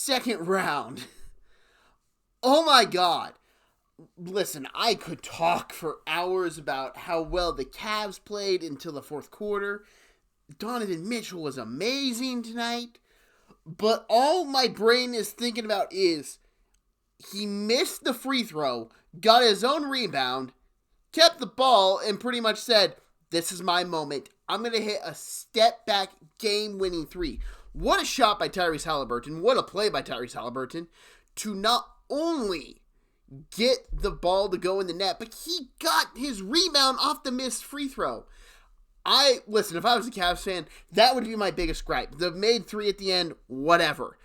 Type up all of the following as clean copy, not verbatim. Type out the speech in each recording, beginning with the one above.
second round. Oh my God. Listen, I could talk for hours about how well the Cavs played until the fourth quarter. Donovan Mitchell was amazing tonight. But all my brain is thinking about is he missed the free throw, got his own rebound, kept the ball, and pretty much said, this is my moment. I'm going to hit a step-back game-winning three. What a shot by Tyrese Haliburton. What a play by Tyrese Haliburton to not only get the ball to go in the net, but he got his rebound off the missed free throw. Listen, if I was a Cavs fan, that would be my biggest gripe. The made three at the end, whatever.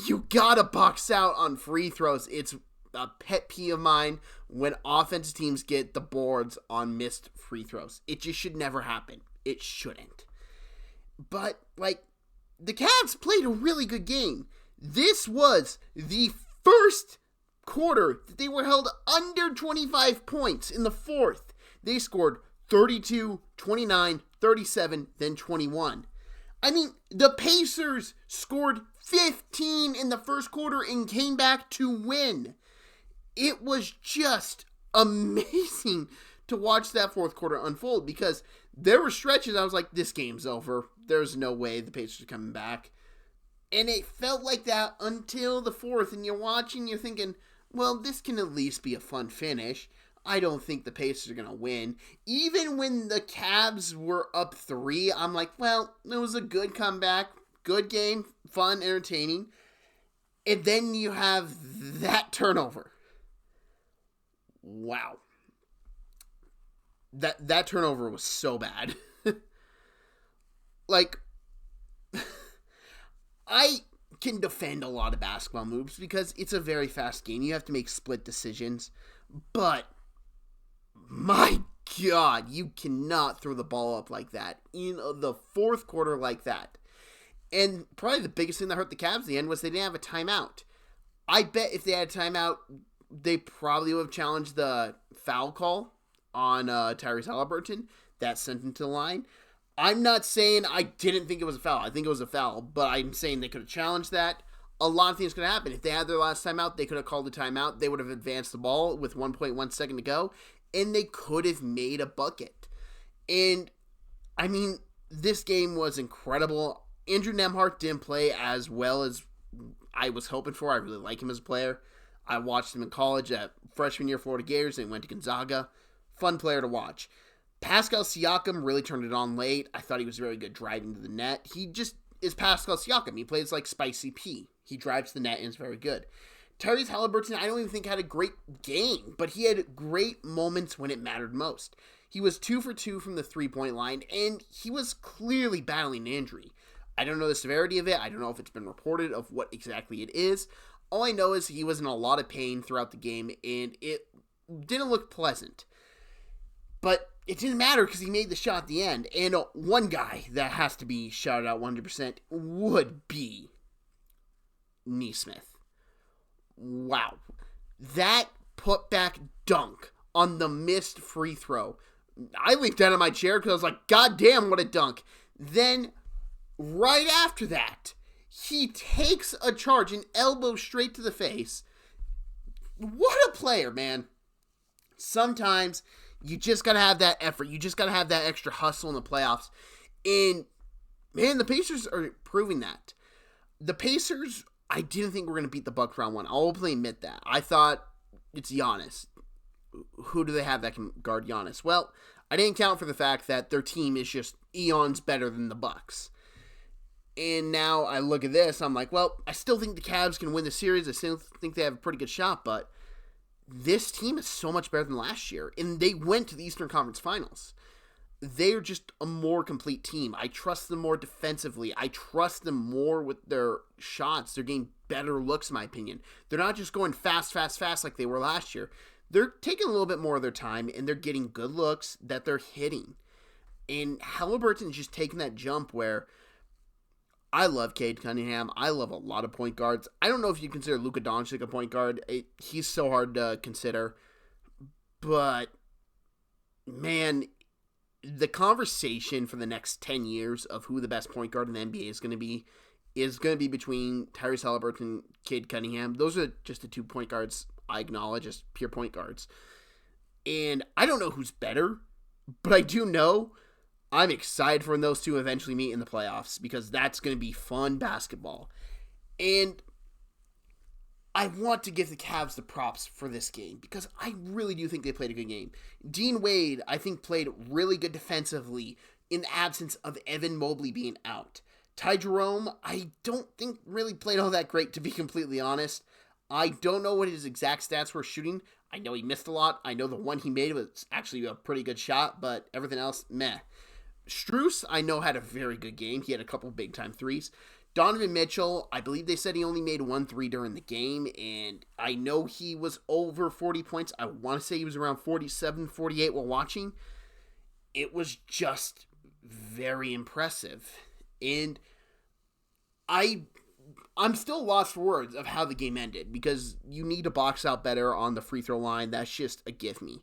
You gotta box out on free throws. It's a pet peeve of mine when offensive teams get the boards on missed free throws. It just should never happen. It shouldn't. But, the Cavs played a really good game. This was the first quarter that they were held under 25 points in the fourth. They scored 32, 29, 37, then 21. I mean, the Pacers scored 15 in the first quarter and came back to win. It was just amazing to watch that fourth quarter unfold because there were stretches I was like, this game's over. There's no way the Pacers are coming back. And it felt like that until the fourth, and you're watching, you're thinking, well, this can at least be a fun finish. I don't think the Pacers are going to win. Even when the Cavs were up 3, I'm like, well, it was a good comeback, good game, fun, entertaining. And then you have that turnover. Wow. That turnover was so bad. I can defend a lot of basketball moves because it's a very fast game. You have to make split decisions. But my God, you cannot throw the ball up like that in the fourth quarter like that. And probably the biggest thing that hurt the Cavs at the end was they didn't have a timeout. I bet if they had a timeout, they probably would have challenged the foul call on Tyrese Haliburton. That sent him to the line. I'm not saying I didn't think it was a foul. I think it was a foul, but I'm saying they could have challenged that. A lot of things could happen. If they had their last timeout, they could have called the timeout. They would have advanced the ball with 1.1 second to go, and they could have made a bucket. And, I mean, this game was incredible. Andrew Nembhard didn't play as well as I was hoping for. I really like him as a player. I watched him in college at freshman year Florida Gators, and went to Gonzaga. Fun player to watch. Pascal Siakam really turned it on late. I thought he was very good driving to the net. He just is Pascal Siakam. He plays like Spicy P. He drives to the net and is very good. Tyrese Haliburton, I don't even think had a great game, but he had great moments when it mattered most. He was 2 for 2 from the three-point line, and he was clearly battling an injury. I don't know the severity of it. I don't know if it's been reported of what exactly it is. All I know is he was in a lot of pain throughout the game, and it didn't look pleasant. But it didn't matter because he made the shot at the end. And one guy that has to be shouted out 100% would be Nesmith. Wow. That putback dunk on the missed free throw. I leaped out of my chair because I was like, God damn, what a dunk. Then, right after that, he takes a charge, an elbow straight to the face. What a player, man. Sometimes you just got to have that effort. You just got to have that extra hustle in the playoffs. And, man, the Pacers are proving that. The Pacers, I didn't think were going to beat the Bucks round one. I'll openly admit that. I thought it's Giannis. Who do they have that can guard Giannis? Well, I didn't count for the fact that their team is just eons better than the Bucks. And now I look at this, I'm like, well, I still think the Cavs can win the series. I still think they have a pretty good shot, but this team is so much better than last year, and they went to the Eastern Conference Finals. They're just a more complete team. I trust them more defensively. I trust them more with their shots. They're getting better looks, in my opinion. They're not just going fast like they were last year. They're taking a little bit more of their time, and they're getting good looks that they're hitting. And Halliburton's just taking that jump where I love Cade Cunningham. I love a lot of point guards. I don't know if you consider Luka Doncic a point guard. He's so hard to consider. But, man, the conversation for the next 10 years of who the best point guard in the NBA is going to be is going to be between Tyrese Halliburton and Cade Cunningham. Those are just the 2 point guards I acknowledge as pure point guards. And I don't know who's better, but I do know I'm excited for when those two eventually meet in the playoffs because that's going to be fun basketball. And I want to give the Cavs the props for this game because I really do think they played a good game. Dean Wade, I think, played really good defensively in the absence of Evan Mobley being out. Ty Jerome, I don't think really played all that great, to be completely honest. I don't know what his exact stats were shooting. I know he missed a lot. I know the one he made was actually a pretty good shot, but everything else, meh. Strus, I know, had a very good game. He had a couple big-time threes. Donovan Mitchell, I believe they said he only made 1 3 during the game, and I know he was over 40 points. I want to say he was around 47, 48 while watching. It was just very impressive. And I'm still lost for words of how the game ended because you need to box out better on the free throw line. That's just a give me.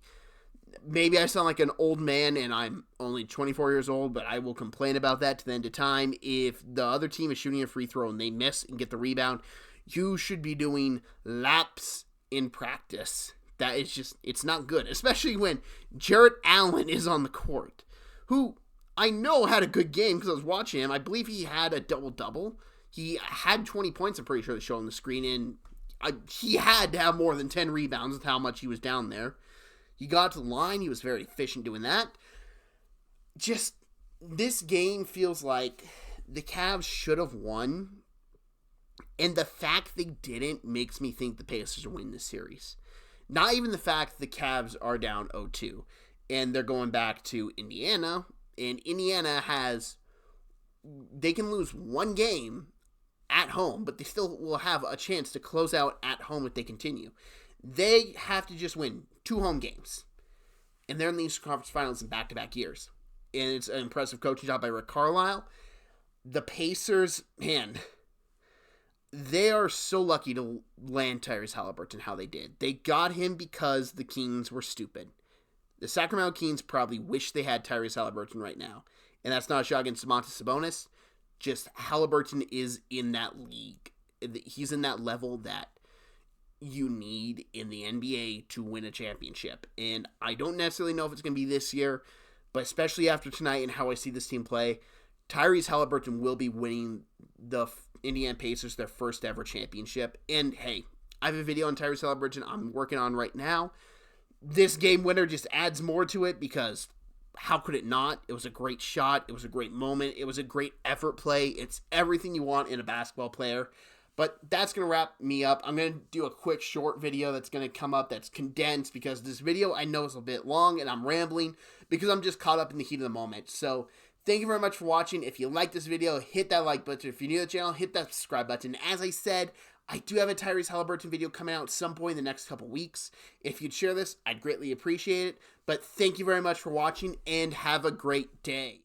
Maybe I sound like an old man and I'm only 24 years old, but I will complain about that to the end of time. If the other team is shooting a free throw and they miss and get the rebound, you should be doing laps in practice. That is just, it's not good, especially when Jarrett Allen is on the court, who I know had a good game because I was watching him. I believe he had a double-double. He had 20 points, I'm pretty sure they show on the screen, and he had to have more than 10 rebounds with how much he was down there. He got to the line. He was very efficient doing that. Just, this game feels like the Cavs should have won. And the fact they didn't makes me think the Pacers are winning this series. Not even the fact the Cavs are down 0-2. And they're going back to Indiana. And Indiana they can lose one game at home, but they still will have a chance to close out at home if they continue. They have to just win 2 home games. And they're in the Eastern Conference Finals in back-to-back years. And it's an impressive coaching job by Rick Carlisle. The Pacers, man, they are so lucky to land Tyrese Halliburton how they did. They got him because the Kings were stupid. The Sacramento Kings probably wish they had Tyrese Halliburton right now. And that's not a shot against Domantas Sabonis. Just Halliburton is in that league. He's in that level that you need in the NBA to win a championship. And I don't necessarily know if it's going to be this year, but especially after tonight and how I see this team play, Tyrese Halliburton will be winning the Indiana Pacers their first ever championship. And hey, I have a video on Tyrese Halliburton I'm working on right now. This game winner just adds more to it because how could it not? It was a great shot. It was a great moment. It was a great effort play. It's everything you want in a basketball player. But that's going to wrap me up. I'm going to do a quick short video that's going to come up that's condensed because this video I know is a bit long and I'm rambling because I'm just caught up in the heat of the moment. So thank you very much for watching. If you like this video, hit that like button. If you're new to the channel, hit that subscribe button. As I said, I do have a Tyrese Halliburton video coming out at some point in the next couple weeks. If you'd share this, I'd greatly appreciate it. But thank you very much for watching and have a great day.